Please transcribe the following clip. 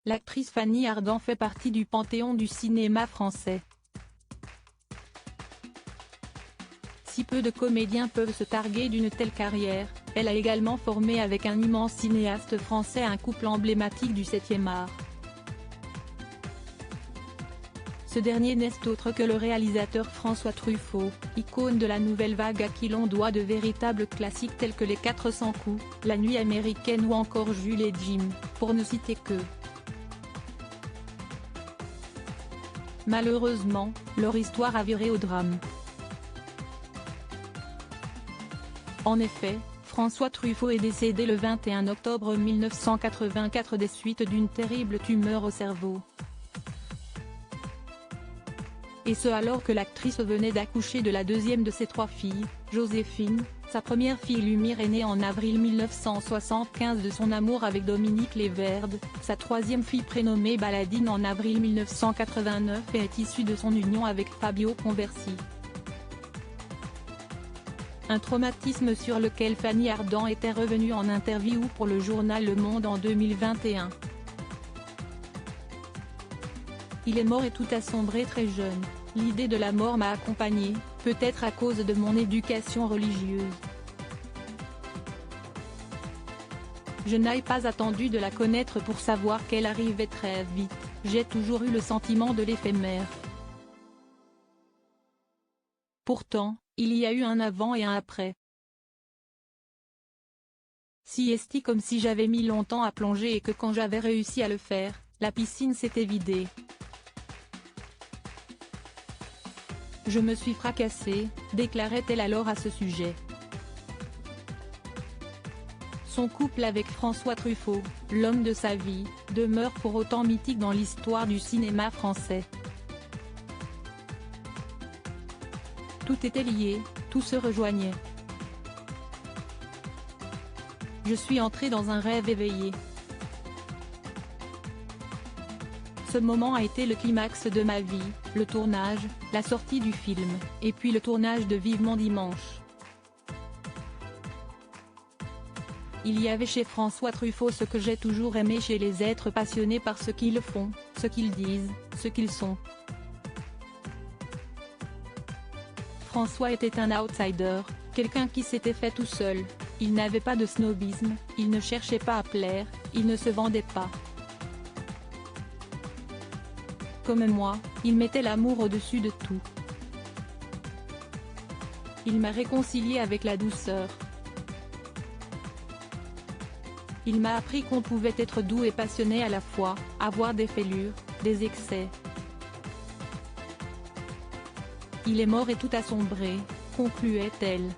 L'actrice Fanny Ardant fait partie du panthéon du cinéma français. Si peu de comédiens peuvent se targuer d'une telle carrière, elle a également formé avec un immense cinéaste français un couple emblématique du 7e art. Ce dernier n'est autre que le réalisateur François Truffaut, icône de la nouvelle vague à qui l'on doit de véritables classiques tels que Les 400 coups, La Nuit américaine ou encore Jules et Jim, pour ne citer que. Malheureusement, leur histoire a viré au drame. En effet, François Truffaut est décédé le 21 octobre 1984 des suites d'une terrible tumeur au cerveau. Et ce alors que l'actrice venait d'accoucher de la deuxième de ses 3 filles, Joséphine. Sa première fille Lumière est née en avril 1975 de son amour avec Dominique Léverde, sa 3e fille prénommée Baladine en avril 1989 et est issue de son union avec Fabio Conversi. Un traumatisme sur lequel Fanny Ardant était revenue en interview pour le journal Le Monde en 2021. Il est mort et tout a sombré très jeune. L'idée de la mort m'a accompagnée, peut-être à cause de mon éducation religieuse. Je n'ai pas attendu de la connaître pour savoir qu'elle arrivait très vite, j'ai toujours eu le sentiment de l'éphémère. Pourtant, il y a eu un avant et un après. Si esti comme si j'avais mis longtemps à plonger et que quand j'avais réussi à le faire, la piscine s'était vidée. Je me suis fracassée, déclarait-elle alors à ce sujet. Son couple avec François Truffaut, l'homme de sa vie, demeure pour autant mythique dans l'histoire du cinéma français. Tout était lié, tout se rejoignait. Je suis entrée dans un rêve éveillé. Ce moment a été le climax de ma vie, le tournage, la sortie du film, et puis le tournage de Vivement Dimanche. Il y avait chez François Truffaut ce que j'ai toujours aimé chez les êtres passionnés par ce qu'ils font, ce qu'ils disent, ce qu'ils sont. François était un outsider, quelqu'un qui s'était fait tout seul, il n'avait pas de snobisme, il ne cherchait pas à plaire, il ne se vendait pas. Comme moi, il mettait l'amour au-dessus de tout. Il m'a réconcilié avec la douceur. Il m'a appris qu'on pouvait être doux et passionné à la fois, avoir des fêlures, des excès. Il est mort et tout a sombré, concluait-elle.